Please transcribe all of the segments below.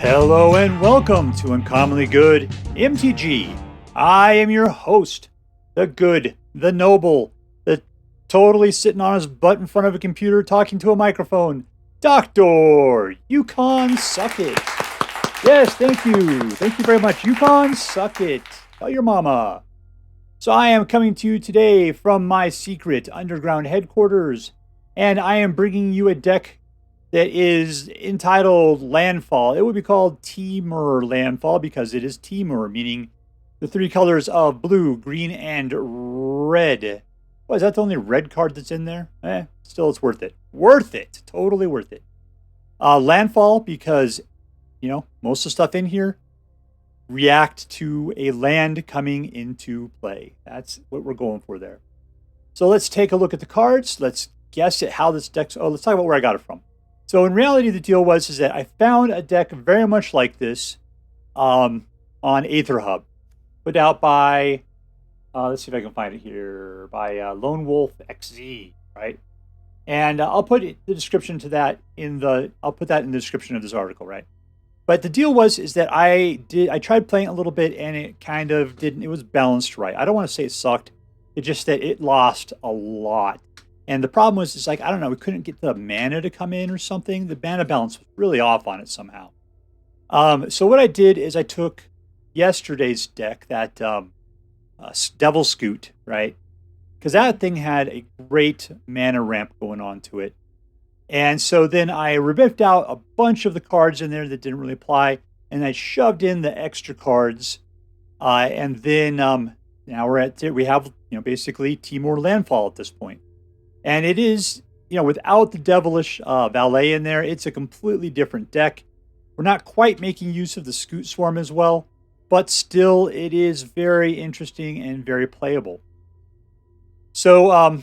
Hello and welcome to Uncommonly Good MTG. I am your host, the good, the noble, the totally sitting on his butt in front of a computer talking to a microphone, Dr. Yukon Suck It. Yes, thank you. Thank you very much. Yukon Suck It. Tell your mama. So I am coming to you today from my secret underground headquarters, and I am bringing you a deck that is entitled Landfall. It would be called TEMUR Landfall because it is TEMUR, meaning the three colors of blue, green, and red. What, is that the only red card that's in there? Still, it's worth it. Worth it. Totally worth it. Landfall because, you know, most of the stuff in here react to a land coming into play. That's what we're going for there. So let's take a look at the cards. Let's guess at how this deck's... Oh, let's talk about where I got it from. So in reality, the deal was that I found a deck very much like this on AetherHub, put out by, let's see if I can find it here, by LoneWolfxz, right? And I'll put the description to that I'll put that in the description of this article, right? But the deal was that I tried playing a little bit and it kind of didn't, it was balanced right. I don't want to say it sucked. It's just that it lost a lot. And the problem was, it's like, I don't know, we couldn't get the mana to come in or something. The mana balance was really off on it somehow. So what I did is I took yesterday's deck, that Devil Scute, right? Because that thing had a great mana ramp going on to it. And so then I ripped out a bunch of the cards in there that didn't really apply. And I shoved in the extra cards. And then now we have, basically TEMUR Landfall at this point. And it is, without the devilish valet in there, it's a completely different deck. We're not quite making use of the Scute Swarm as well, but still it is very interesting and very playable. So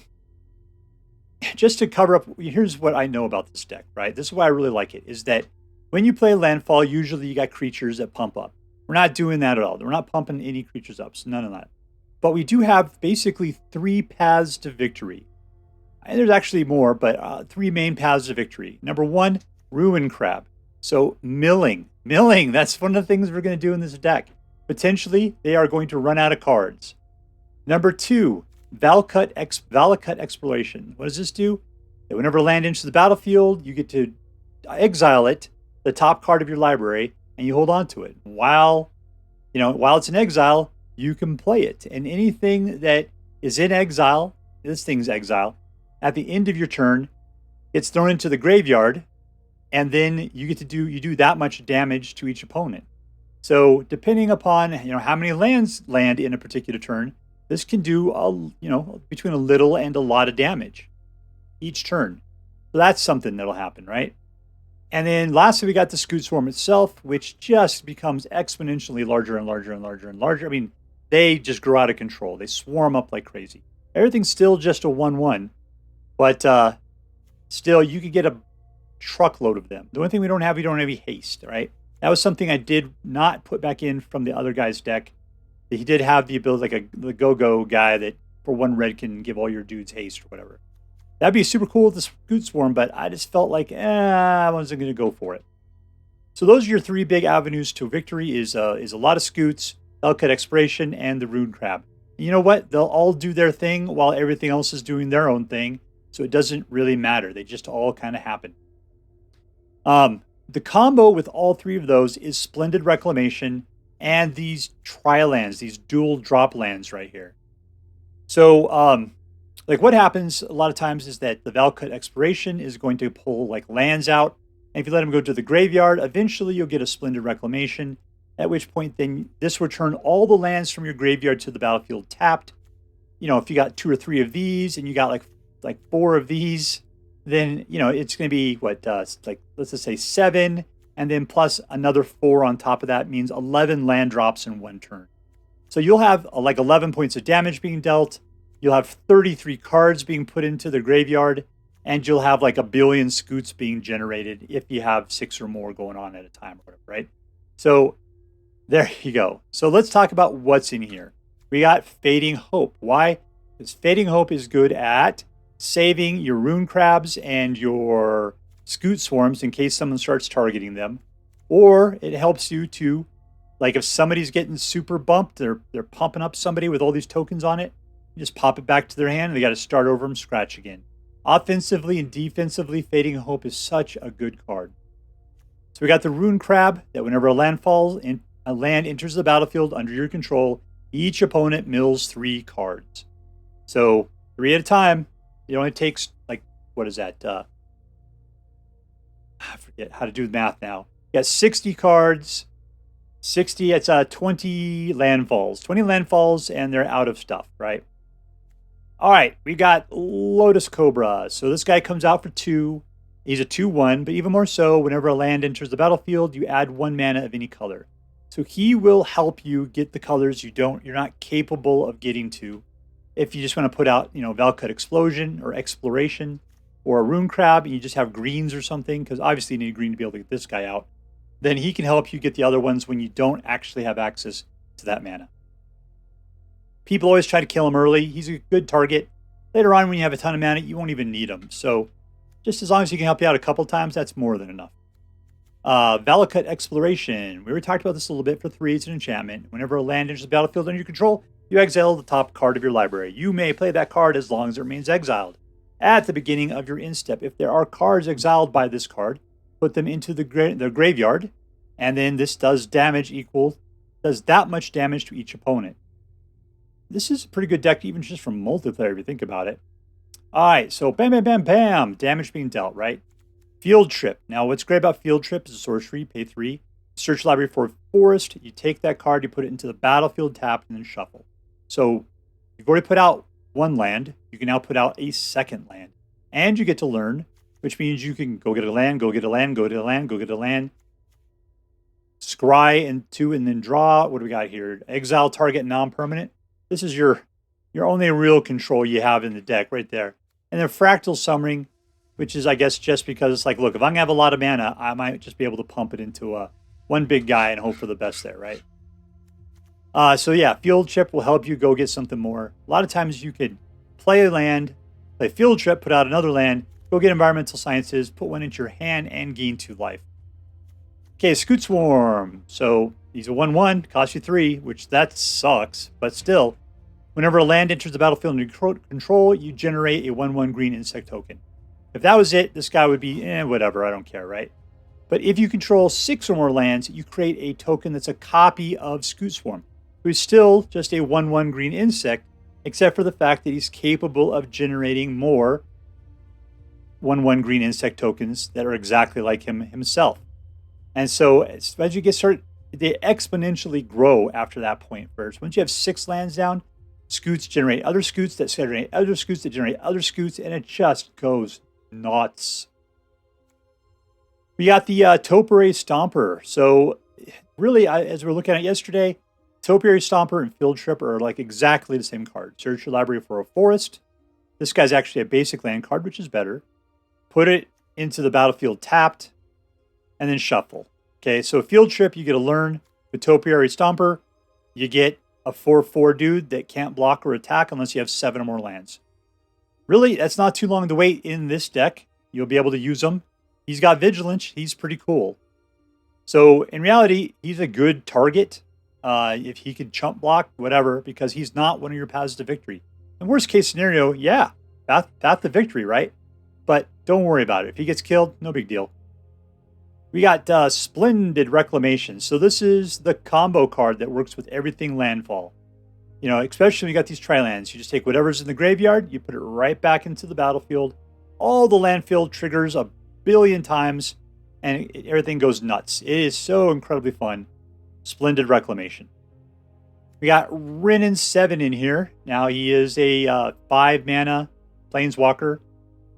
just to cover up, here's what I know about this deck, right? This is why I really like it, is that when you play Landfall, usually you got creatures that pump up. We're not doing that at all. We're not pumping any creatures up, so none of that. But we do have basically 3 paths to victory. And there's actually more, but 3 main paths to victory. Number 1, Ruin Crab. So milling, that's one of the things we're going to do in this deck. Potentially, they are going to run out of cards. Number 2, Valakut Exploration. What does this do? That whenever land enters the battlefield, you get to exile it, the top card of your library, and you hold on to it. While it's in exile, you can play it. And anything that is in exile, this thing's exile, at the end of your turn, it's thrown into the graveyard, and then you do that much damage to each opponent. So depending upon how many lands land in a particular turn, this can do between a little and a lot of damage each turn. So that's something that'll happen, right? And then lastly, we got the Scute Swarm itself, which just becomes exponentially larger and larger and larger and larger. I mean, they just grow out of control. They swarm up like crazy. Everything's still just a 1/1. But still, you could get a truckload of them. The only thing we don't have any haste, right? That was something I did not put back in from the other guy's deck. He did have the ability, like the go-go guy that for 1 red can give all your dudes haste or whatever. That'd be super cool with the Scute Swarm, but I just felt like, I wasn't going to go for it. So those are your 3 big avenues to victory is a lot of Scutes, Valakut Exploration, and the Ruin Crab. And you know what? They'll all do their thing while everything else is doing their own thing. So it doesn't really matter. They just all kind of happen. The combo with all 3 of those is Splendid Reclamation and these tri-lands, these dual drop lands right here. So like what happens a lot of times is that the Valakut Exploration is going to pull like lands out. And if you let them go to the graveyard, eventually you'll get a Splendid Reclamation, at which point then this will turn all the lands from your graveyard to the battlefield tapped. If you got 2 or 3 of these and you got like 4 of these, then it's going to be let's just say 7, and then plus another 4 on top of that means 11 land drops in 1 turn. So you'll have like 11 points of damage being dealt. You'll have 33 cards being put into the graveyard, and you'll have like 1 billion Scutes being generated if you have 6 or more going on at a time or whatever, right? So there you go. So let's talk about what's in here. We got Fading Hope. Why? Because Fading Hope is good at saving your Ruin Crabs and your Scute Swarms in case someone starts targeting them, Or it helps you to, like if somebody's getting super bumped, they're pumping up somebody with all these tokens on it, you just pop it back to their hand and they got to start over from scratch again. Offensively and defensively, Fading Hope is such a good card. So we got the Rune Crab that whenever a land enters the battlefield under your control, each opponent mills 3 cards. So 3 at a time. It only takes, like, what is that? I forget how to do the math now. You got 60 cards. 60, it's 20 landfalls. 20 landfalls, and they're out of stuff, right? All right, we got Lotus Cobra. So this guy comes out for 2. He's a 2/1, but even more so, whenever a land enters the battlefield, you add 1 mana of any color. So he will help you get the colors you're not capable of getting to. If you just want to put out, Valakut Explosion or Exploration or a Rune Crab, and you just have greens or something, because obviously you need green to be able to get this guy out, then he can help you get the other ones when you don't actually have access to that mana. People always try to kill him early. He's a good target. Later on, when you have a ton of mana, you won't even need him. So just as long as he can help you out a couple times, that's more than enough. Valakut Exploration. We already talked about this a little bit for 3. It's an enchantment. Whenever a land enters the battlefield under your control, you exile the top card of your library. You may play that card as long as it remains exiled. At the beginning of your end step, if there are cards exiled by this card, put them into the graveyard, and then this does that much damage to each opponent. This is a pretty good deck, even just from multiplayer, if you think about it. All right, so bam, bam, bam, bam. Damage being dealt, right? Field Trip. Now, what's great about Field Trip is a sorcery, pay 3. Search library for a forest. You take that card, you put it into the battlefield tapped, and then shuffle. So you've already put out 1 land. You can now put out a 2nd land. And you get to learn, which means you can go get a land, go get a land, go get a land, go get a land. Scry and 2 and then draw. What do we got here? Exile target non-permanent. This is your only real control you have in the deck right there. And then Fractal Summoning, which is, I guess, just because it's like, look, if I'm going to have a lot of mana, I might just be able to pump it into one big guy and hope for the best there, right? So yeah, Field Trip will help you go get something more. A lot of times you could play a land, play Field Trip, put out another land, go get Environmental Sciences, put 1 into your hand, and gain 2 life. Okay, Scute Swarm. So he's a 1/1, costs you 3, which that sucks, but still, whenever a land enters the battlefield under control, you generate a 1/1 green insect token. If that was it, this guy would be, whatever, I don't care, right? But if you control 6 or more lands, you create a token that's a copy of Scute Swarm, who's still just a 1/1 green insect, except for the fact that he's capable of generating more 1/1 green insect tokens that are exactly like him himself. And so as you get started, they exponentially grow after that point first. Once you have 6 lands down, Scutes generate other Scutes that generate other Scutes that generate other Scutes, and it just goes nuts. We got the Topiary Stomper. So really, as we were looking at yesterday, Topiary Stomper and Field Trip are like exactly the same card. Search your library for a forest. This guy's actually a basic land card, which is better. Put it into the battlefield tapped, and then shuffle. Okay, so Field Trip, you get a learn. With Topiary Stomper, you get a 4/4 dude that can't block or attack unless you have 7 or more lands. Really, that's not too long to wait in this deck. You'll be able to use him. He's got Vigilance. He's pretty cool. So in reality, he's a good target. If he could chump block, whatever, because he's not one of your paths to victory. In worst case scenario, yeah, that's the victory, right? But don't worry about it. If he gets killed, no big deal. We got Splendid Reclamation. So this is the combo card that works with everything landfall. Especially when you got these tri-lands. You just take whatever's in the graveyard, you put it right back into the battlefield. All the landfill triggers a billion times, and everything goes nuts. It is so incredibly fun. Splendid Reclamation. We got Wrenn and Seven in here. Now he is a 5 mana planeswalker,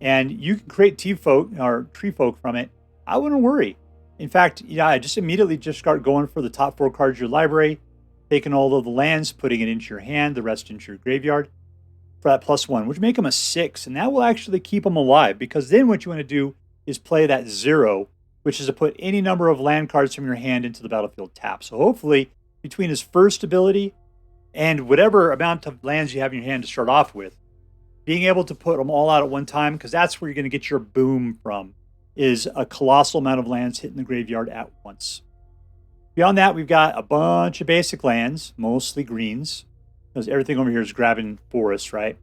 and you can create tree folk from it. I wouldn't worry. In fact, I just immediately start going for the top 4 cards of your library, taking all of the lands, putting it into your hand, the rest into your graveyard for that +1, which make him a 6, and that will actually keep him alive, because then what you want to do is play that 0, which is to put any number of land cards from your hand into the battlefield tap. So hopefully, between his first ability and whatever amount of lands you have in your hand to start off with, being able to put them all out at one time, because that's where you're going to get your boom from, is a colossal amount of lands hitting the graveyard at once. Beyond that, we've got a bunch of basic lands, mostly greens, because everything over here is grabbing forests, right?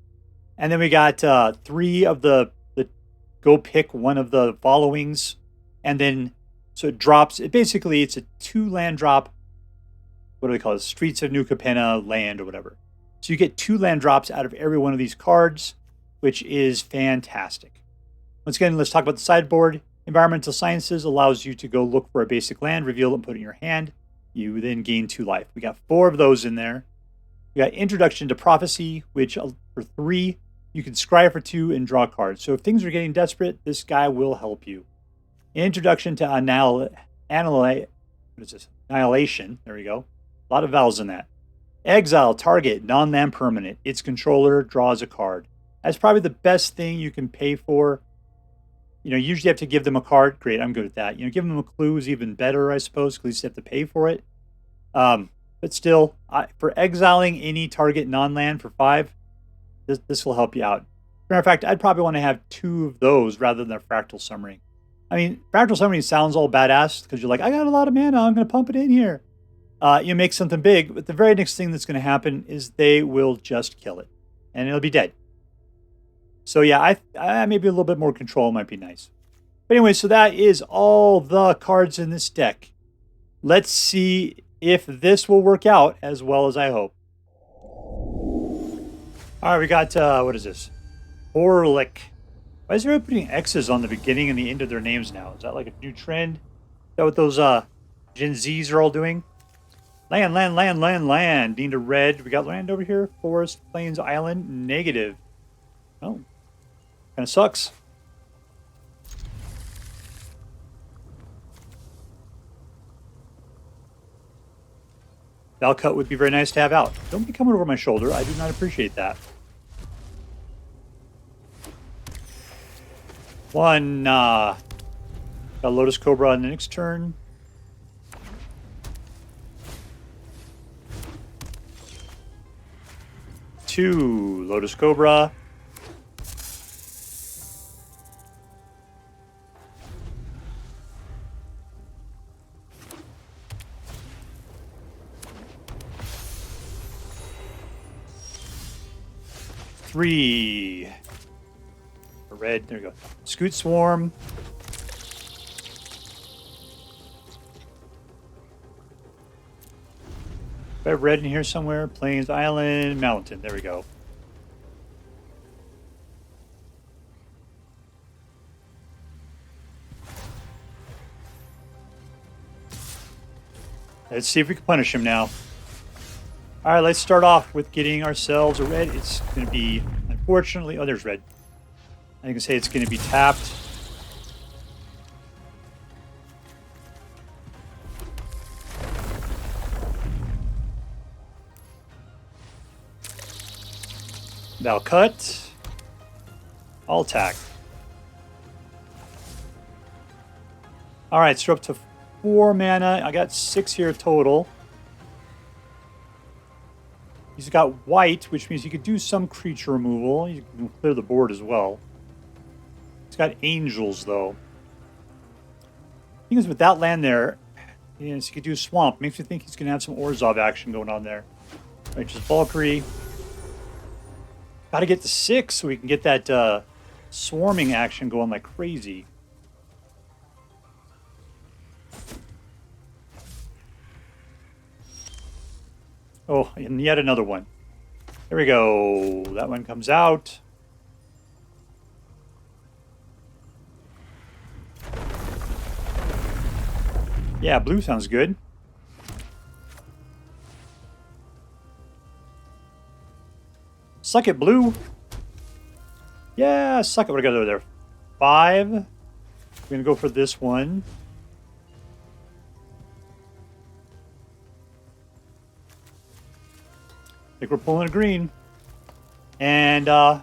And then we got 3 of the go pick one of the followings, and then so it drops. Basically it's a 2 land drop. What do they call it? Streets of New Capenna land or whatever. So you get 2 land drops out of every one of these cards, which is fantastic. Once again, let's talk about the sideboard. Environmental Sciences allows you to go look for a basic land, reveal it, and put it in your hand. You then gain 2 life. We got 4 of those in there. We got Introduction to Prophecy, which for 3, you can scry for 2 and draw cards. So if things are getting desperate, this guy will help you. Introduction to Annihilation. There we go. A lot of vowels in that. Exile target non-land permanent. Its controller draws a card. That's probably the best thing you can pay for. You know, usually you have to give them a card. Great, I'm good at that. You know, give them a clue is even better, I suppose, because you have to pay for it. But still, for exiling any target non-land for 5, this will help you out. As a matter of fact, I'd probably want to have 2 of those rather than a Fractal Summoning. I mean, Fractal Summoning sounds all badass because you're like, I got a lot of mana, I'm going to pump it in here. You make something big, but the very next thing that's going to happen is they will just kill it, and it'll be dead. So yeah, I maybe a little bit more control might be nice. But anyway, so that is all the cards in this deck. Let's see if this will work out as well as I hope. All right, we got, what is this? XKorliKX. Why is everybody putting X's on the beginning and the end of their names now? Is that like a new trend? Is that what those Gen Zs are all doing? Land. Need a red. We got land over here. Forest, plains, island, negative. Oh, kind of sucks. Valakut would be very nice to have out. Don't be coming over my shoulder. I do not appreciate that. 1, got Lotus Cobra on the next turn. Two, Lotus Cobra. Three. Red, there we go. Scute Swarm. I have red in here somewhere. Plains, island, mountain. There we go. Let's see if we can punish him now. All right, let's start off with getting ourselves a red. It's going to be, unfortunately, oh, there's red. I can say it's going to be tapped. Valakut. I'll attack. All right, so we're up to 4 mana. I got 6 here total. He's got white, which means he could do some creature removal. You can clear the board as well. He's got angels, though. The thing is, with that land there, he could do swamp. Makes me think he's going to have some Orzhov action going on there. Right, just Valkyrie. Got to get to 6 so we can get that swarming action going like crazy. Oh, and yet another one. There we go. That one comes out. Yeah, blue sounds good. Suck it, blue. Yeah, suck it. What do I got over there? 5. We're going to go for this one. I think we're pulling a green. And yeah,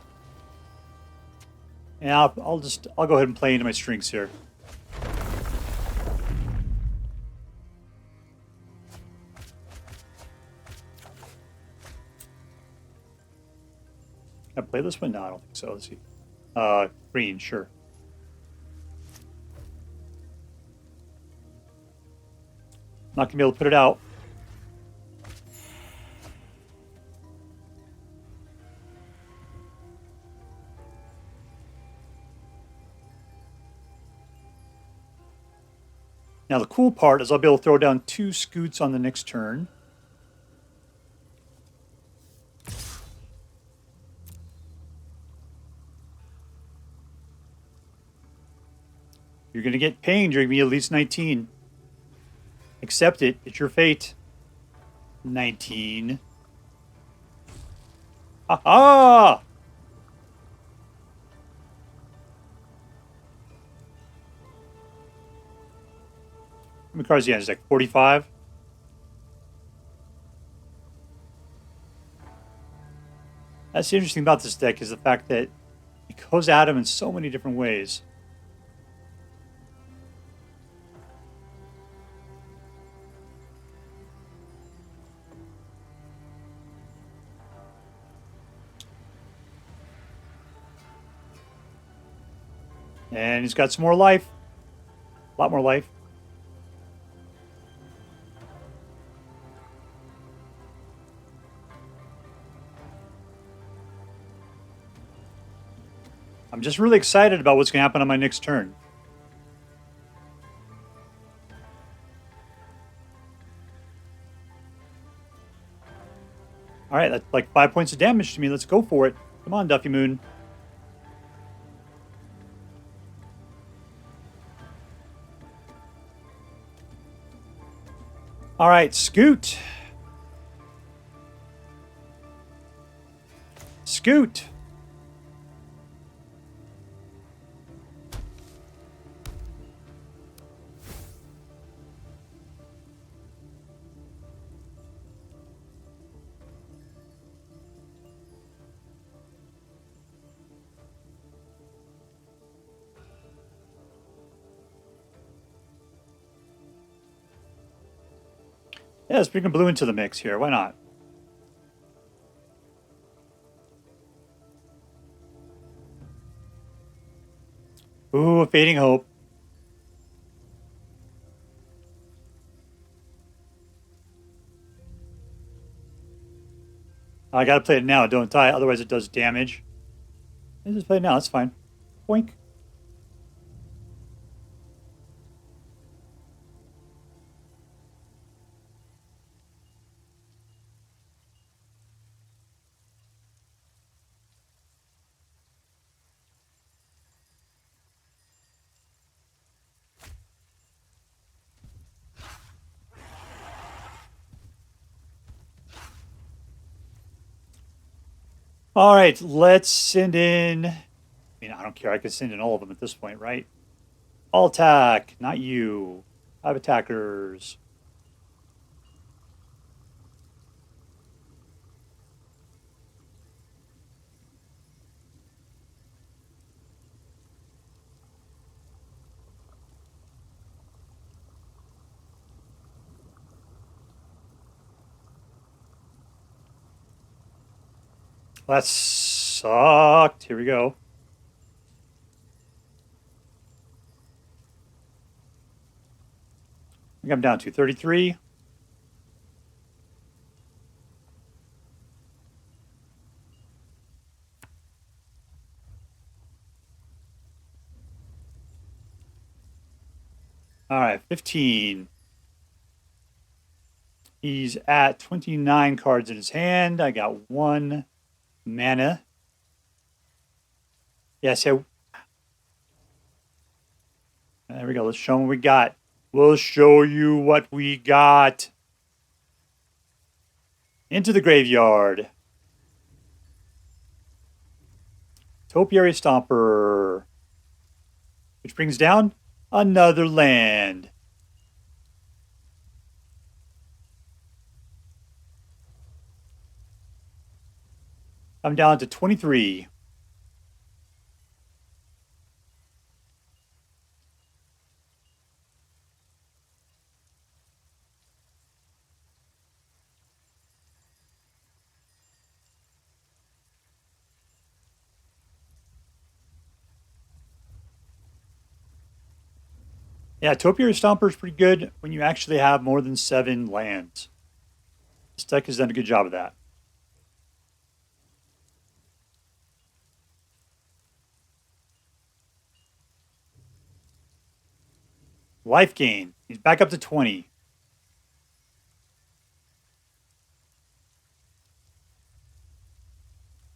I'll go ahead and play into my strings here. Can I play this one? No, I don't think so. Let's see. Green, sure. Not going to be able to put it out. Now the cool part is I'll be able to throw down 2 Scutes on the next turn. You're going to get pinged. You're going to be at least 19. Accept it. It's your fate. 19. Ha ha! How many cards do you have? It's like 45? That's the interesting about this deck is the fact that it goes at him in so many different ways. And he's got some more life. A lot more life. I'm just really excited about what's going to happen on my next turn. All right, that's like 5 points of damage to me. Let's go for it. Come on, Duffy Moon. All right, Scute. Scute. Yeah, let's bring a blue into the mix here. Why not? Ooh, a Fading Hope. I gotta play it now, don't I? Otherwise it does damage. Let's just play it now, that's fine. Boink. All right, let's send in... I mean, I don't care. I can send in all of them at this point, right? All attack, not you. 5 attackers. That sucked. Here we go. I think I'm down to 33. All right, 15. He's at 29 cards in his hand. I got 1 mana. Yeah, so there we go. Let's show them what we got. We'll show you what we got. Into the graveyard. Topiary Stomper. Which brings down another land. I'm down to 23. Yeah, Topiary Stomper is pretty good when you actually have more than 7 lands. This deck has done a good job of that. Life gain. He's back up to 20.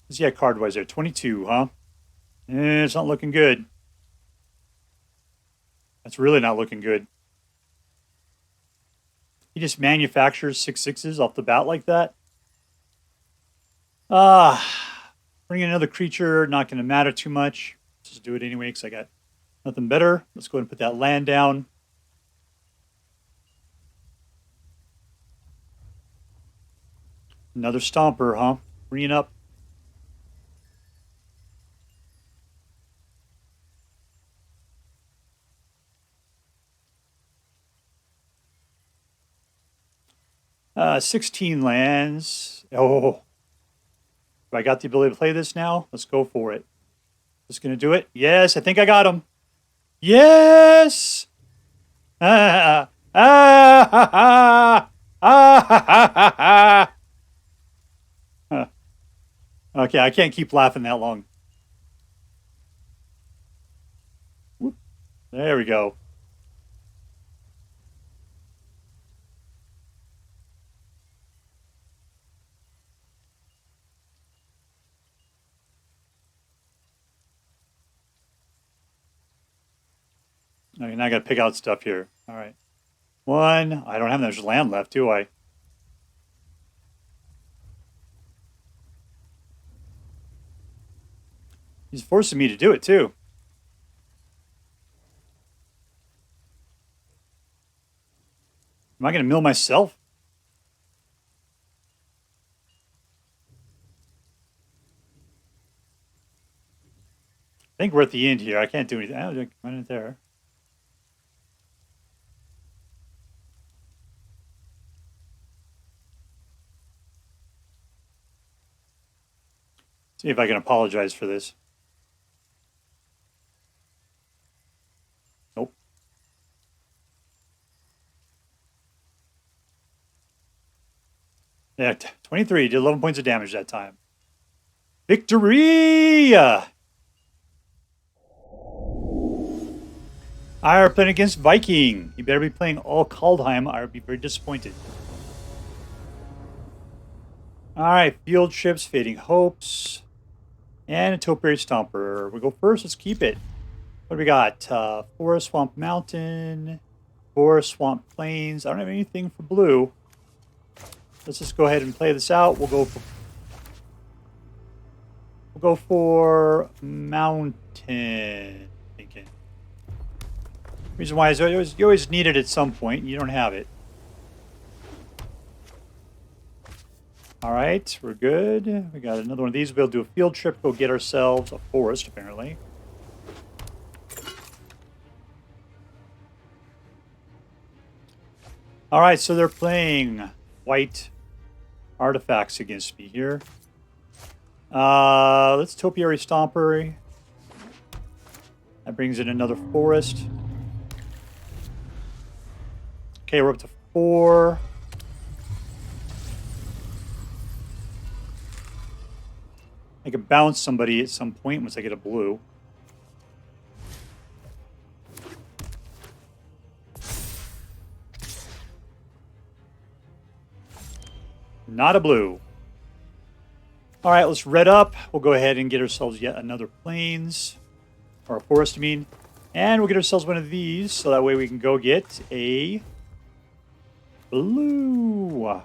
What's he at card-wise there? 22, huh? It's not looking good. That's really not looking good. He just manufactures 6/6s off the bat like that. Bringing another creature, not going to matter too much. Just do it anyway because I got nothing better. Let's go ahead and put that land down. Another Stomper, huh? Bringing up. Uh, 16 lands. Oh, I got the ability to play this now. Let's go for it. Just going to do it. Yes, I think I got him. Yes! Ah, ah, ah, ah, ah, ah, ah, ah. Okay, I can't keep laughing that long. Whoop. There we go. Okay, now I got to pick out stuff here. All right. 1. I don't have much land left, do I? He's forcing me to do it, too. Am I going to mill myself? I think we're at the end here. I can't do anything. I don't run it there. See if I can apologize for this. Nope. Yeah, 23. Did 11 points of damage that time. Victory! I are playing against Viking. You better be playing all Kaldheim. I would be very disappointed. Alright, Field Trips, Fading Hopes, and a Topiary Stomper. We go first. Let's keep it. What do we got? Forest, Swamp Mountain, Forest, Swamp Plains. I don't have anything for blue. Let's just go ahead and play this out. We'll go for Mountain. Thinking. Reason why is you always need it at some point. And you don't have it. All right, we're good. We got another one of these. We'll do a field trip. Go get ourselves a forest, apparently. All right, so they're playing white artifacts against me here. Let's Topiary Stomper. That brings in another forest. Okay, we're up to 4. I can bounce somebody at some point once I get a blue. Not a blue. All right, let's red up. We'll go ahead and get ourselves yet another plains. Or a forest, I mean. And we'll get ourselves one of these, so that way we can go get a blue.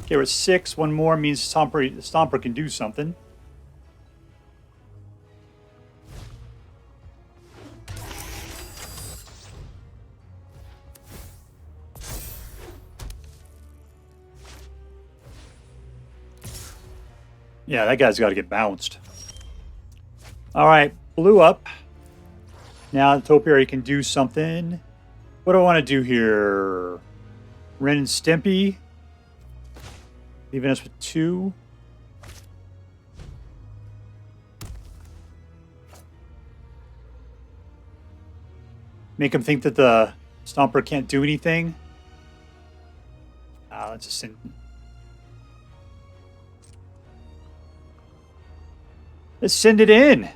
Okay, we're at 6. One more means Stomper can do something. Yeah, that guy's got to get bounced. All right, blue up. Now the Topiary can do something. What do I want to do here? Wrenn and Stimpy. Leaving us with 2. Make him think that the Stomper can't do anything. Let's just send... Let's send it in.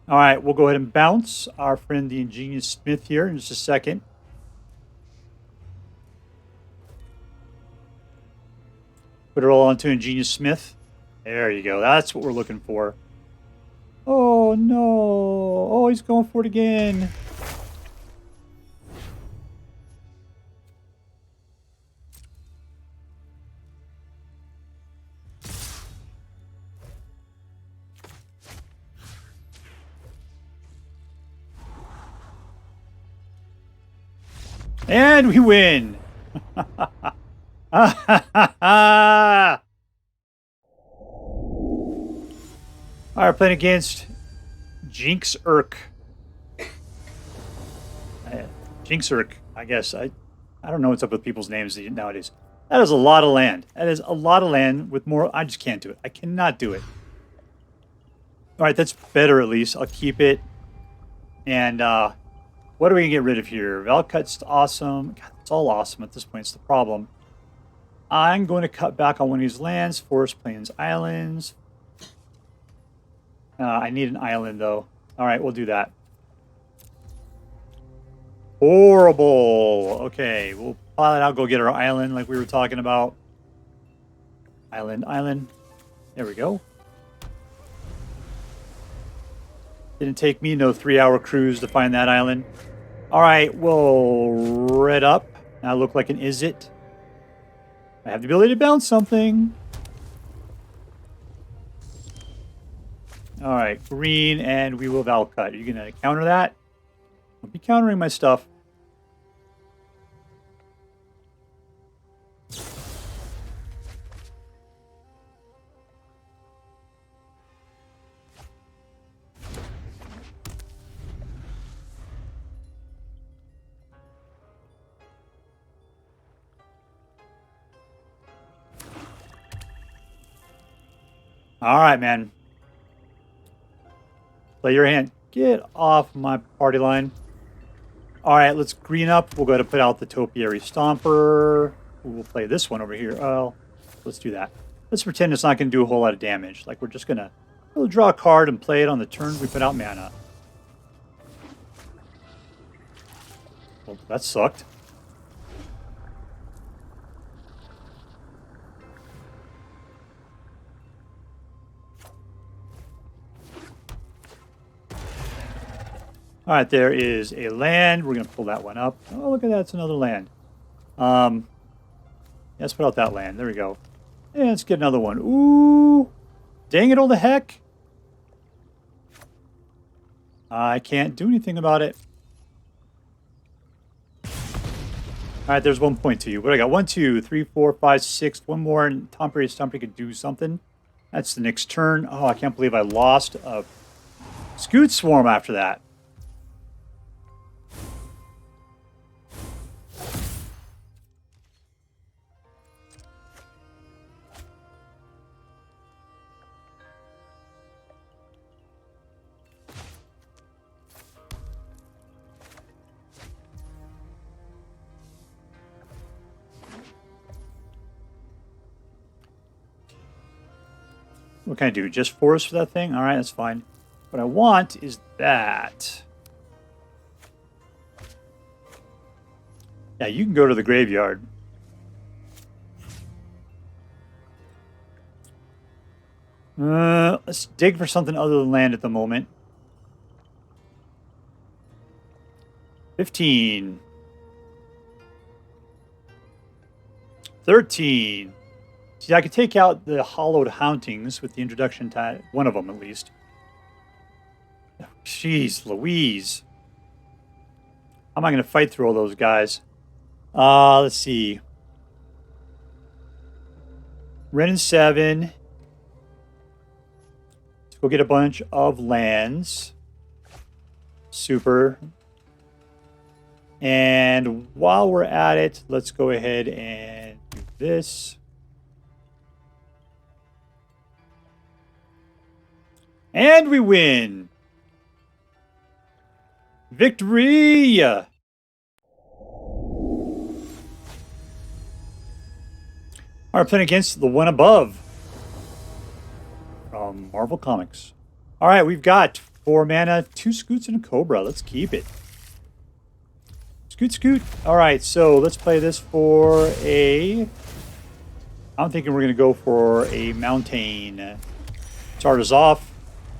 All right, we'll go ahead and bounce our friend the Ingenious Smith here in just a second. Put it all onto Ingenious Smith. There you go. That's what we're looking for. Oh, no. Oh, he's going for it again. And we win. All right, playing against Jinxerq. Jinxerq, I guess. I don't know what's up with people's names nowadays. That is a lot of land. That is a lot of land with more. I just can't do it. I cannot do it. All right, that's better at least. I'll keep it. And what are we going to get rid of here? Valakut's awesome. God, it's all awesome at this point. It's the problem. I'm going to cut back on one of these lands. Forest Plains Islands. I need an island, though. All right, we'll do that. Horrible. Okay, we'll file it out, go get our island like we were talking about. Island. There we go. Didn't take me no 3-hour cruise to find that island. All right, we'll red up. Now look like an is it. I have the ability to bounce something. All right, green, and we will Valakut. Are you going to counter that? I'll be countering my stuff. All right, man. Play your hand. Get off my party line. All right, let's green up. We'll go ahead and put out the Topiary Stomper. We'll play this one over here. Oh, let's do that. Let's pretend it's not going to do a whole lot of damage. Like we're just going to draw a card and play it on the turn we put out mana. Well, that sucked. All right, there is a land. We're going to pull that one up. Oh, look at that. It's another land. Let's put out that land. There we go. And let's get another one. Ooh. Dang it, all the heck. I can't do anything about it. All right, there's 1 point to you. What do I got? 1, 2, 3, 4, 5, 6. One more, and Topiary Stomper could do something. That's the next turn. Oh, I can't believe I lost a Scute Swarm after that. What can I do? Just forest for that thing? All right, that's fine. What I want is that. Yeah, you can go to the graveyard. Let's dig for something other than land at the moment. 15. 13. See, I could take out the Hollowed Hauntings with the introduction to one of them, at least. Jeez Louise. How am I going to fight through all those guys? Let's see. Wrenn and Seven. Let's go get a bunch of lands. Super. And while we're at it, let's go ahead and do this. And we win. Victory! All right, playing against TheOneAbove from Marvel Comics. All right, we've got 4 mana, 2 Scutes, and a Cobra. Let's keep it. Scoot. All right, so let's play this for a... I'm thinking we're going to go for a mountain. Start us off,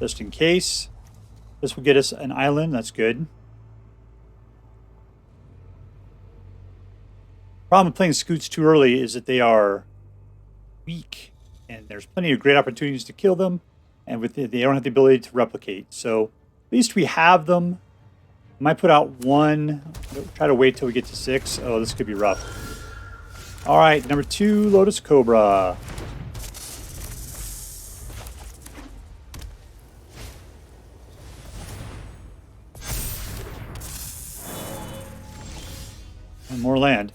just in case. This will get us an island. That's good. Problem with playing Scutes too early is that they are weak, and there's plenty of great opportunities to kill them, and they don't have the ability to replicate. So at least we have them. Might put out 1. Try to wait till we get to 6. Oh, this could be rough. All right, number 2, Lotus Cobra. And more land.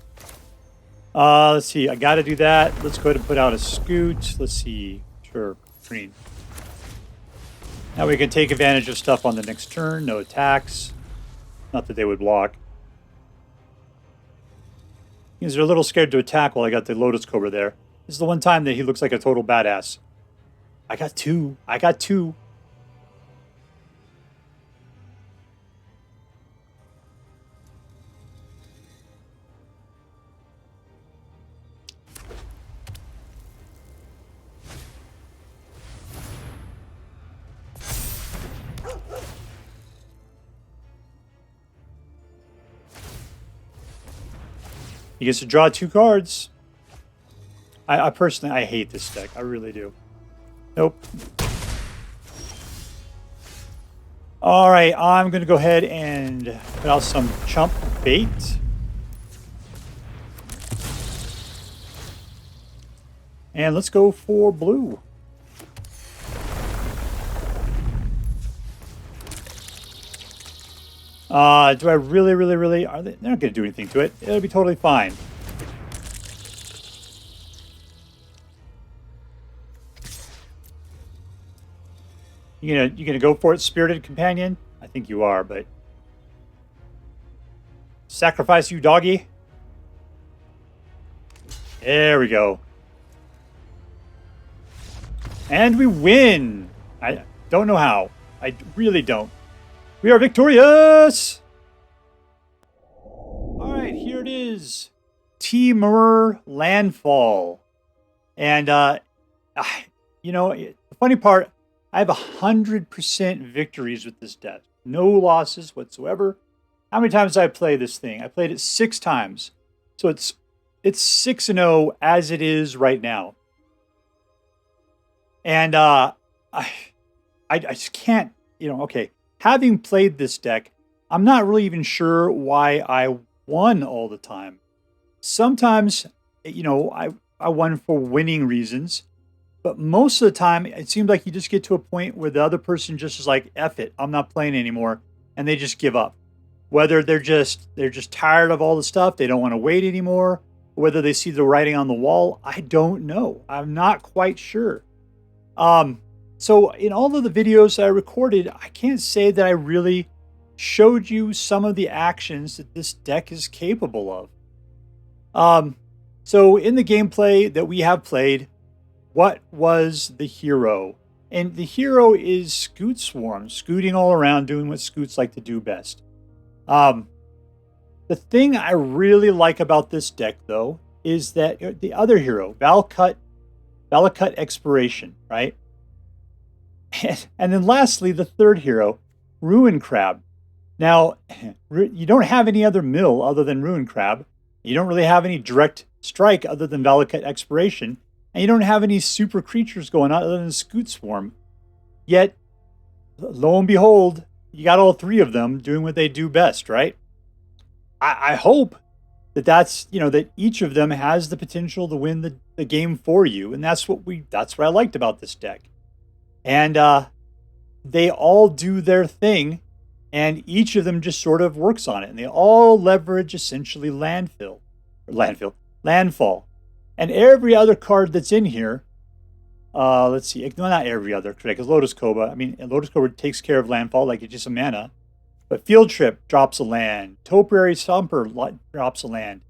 Let's see. I got to do that. Let's go ahead and put out a Scute. Let's see. Sure. Green. Now we can take advantage of stuff on the next turn. No attacks. Not that they would block. Because they're a little scared to attack while I got the Lotus Cobra there. This is the one time that he looks like a total badass. I got 2. He gets to draw 2 cards. I personally, I hate this deck. I really do. Nope. All right, I'm going to go ahead and put out some chump bait. And let's go for blue. Do I really... They're not going to do anything to it. It'll be totally fine. You gonna go for it, Spirited Companion? I think you are, but... Sacrifice you, doggy. There we go. And we win! I don't know how. I really don't. We are victorious! Alright, here it is. TEMUR LANDFALL. And, you know, the funny part, I have 100% victories with this deck. No losses whatsoever. How many times did I play this thing? I played it 6 times. So it's 6-0 as it is right now. And I just can't, you know, okay. Having played this deck, I'm not really even sure why I won all the time. Sometimes, you know, I won for winning reasons. But most of the time, it seems like you just get to a point where the other person just is like, F it, I'm not playing anymore. And they just give up. Whether they're just tired of all the stuff, they don't want to wait anymore. Whether they see the writing on the wall, I don't know. I'm not quite sure. So in all of the videos that I recorded, I can't say that I really showed you some of the actions that this deck is capable of. So in the gameplay that we have played, what was the hero? And the hero is Scute Swarm, scooting all around, doing what Scutes like to do best. The thing I really like about this deck, though, is that the other hero, Valakut Exploration, right? And then lastly, the third hero, Ruin Crab. Now, you don't have any other mill other than Ruin Crab. You don't really have any direct strike other than Valakut Exploration. And you don't have any super creatures going on other than Scute Swarm. Yet, lo and behold, you got all 3 of them doing what they do best, right? I hope that's, you know, that each of them has the potential to win the game for you. And that's what I liked about this deck. And they all do their thing, and each of them just sort of works on it. And they all leverage essentially landfall. And every other card that's in here Let's see. No, not every other, correct? Because Lotus Cobra. I mean, Lotus Cobra takes care of landfall, like it's just a mana. But Field Trip drops a land. Topiary Stomper drops a land.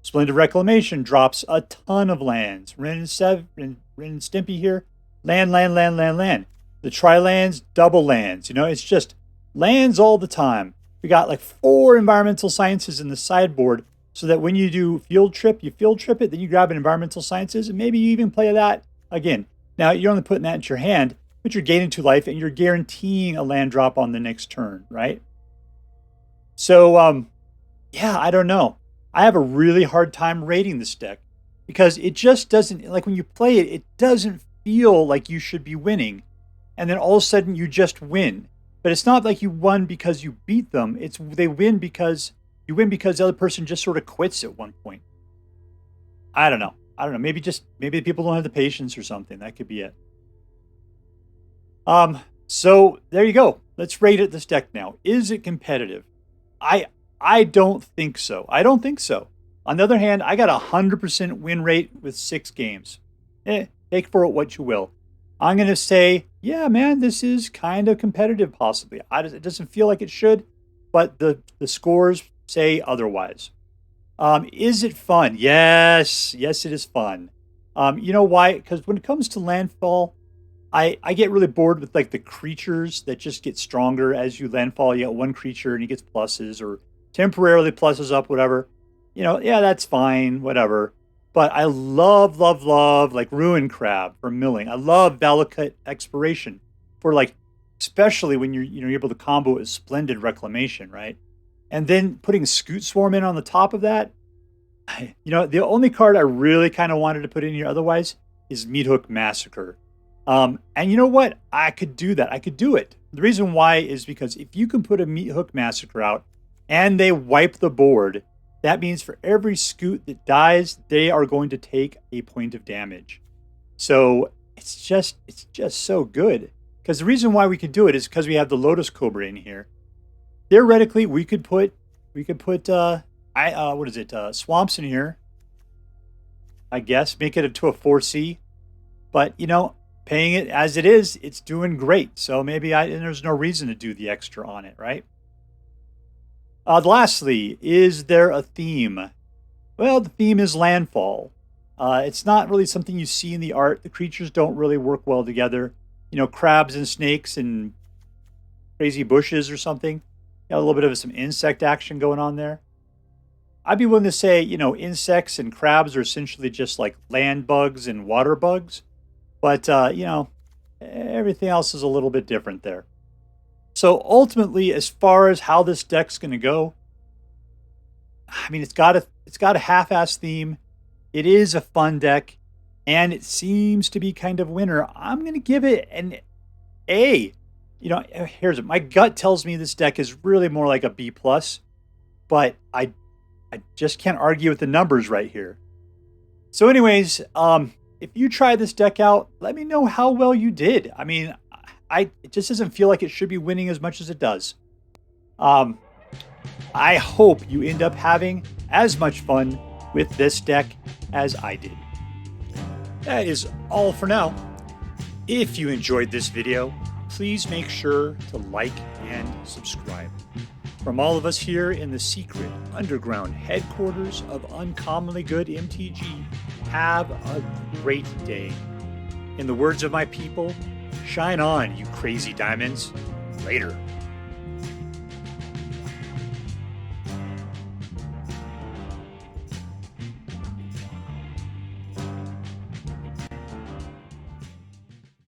Splendid Reclamation drops a ton of lands. Wrenn and Seven, Wrenn and Stimpy here. Land. The Tri-lands, double lands. You know, it's just lands all the time. We got like 4 environmental sciences in the sideboard, so that when you do Field Trip, you Field Trip it, then you grab an environmental sciences, and maybe you even play that again. Now, you're only putting that into your hand, but you're gaining 2 life, and you're guaranteeing a land drop on the next turn, right? So, yeah, I don't know. I have a really hard time rating this deck because it just doesn't, like when you play it, it doesn't feel like you should be winning. And then all of a sudden you just win. But it's not like you won because you beat them. It's they win because you win because the other person just sort of quits at one point. I don't know. Maybe people don't have the patience or something. That could be it. So there you go. Let's rate it this deck now. Is it competitive? I don't think so. On the other hand, I got a 100% win rate with 6 games. Take for it what you will. I'm going to say, yeah, man, this is kind of competitive, possibly. It doesn't feel like it should, but the scores say otherwise. Is it fun? Yes, it is fun. You know why? Because when it comes to landfall, I get really bored with like the creatures that just get stronger as you landfall. You got 1 creature and he gets pluses or temporarily pluses up, whatever. You know, yeah, that's fine, whatever. But I love like Ruin Crab for milling. I love Valakut Exploration for like, especially when you're able to combo it with Splendid Reclamation, right? And then putting Scute Swarm in on the top of that. You know, the only card I really kind of wanted to put in here otherwise is Meathook Massacre. And you know what? I could do that. I could do it. The reason why is because if you can put a Meathook Massacre out and they wipe the board, that means for every Scute that dies, they are going to take a point of damage. So it's just so good. Because the reason why we can do it is because we have the Lotus Cobra in here. Theoretically, we could put swamps in here. I guess make it to a 4C. But you know, paying it as it is, it's doing great. So maybe there's no reason to do the extra on it, right? Lastly, is there a theme? Well, the theme is landfall. It's not really something you see in the art. The creatures don't really work well together. You know, crabs and snakes and crazy bushes or something. Got a little bit of some insect action going on there. I'd be willing to say, you know, insects and crabs are essentially just like land bugs and water bugs. But, you know, everything else is a little bit different there. So ultimately, as far as how this deck's going to go, I mean, it's got a half-ass theme. It is a fun deck, and it seems to be kind of winner. I'm going to give it an A. You know, here's it. My gut tells me this deck is really more like a B+, but I just can't argue with the numbers right here. So anyways, if you try this deck out, let me know how well you did. I mean, it just doesn't feel like it should be winning as much as it does. I hope you end up having as much fun with this deck as I did. That is all for now. If you enjoyed this video, please make sure to like and subscribe. From all of us here in the secret underground headquarters of Uncommonly Good MTG, have a great day. In the words of my people, shine on, you crazy diamonds. Later.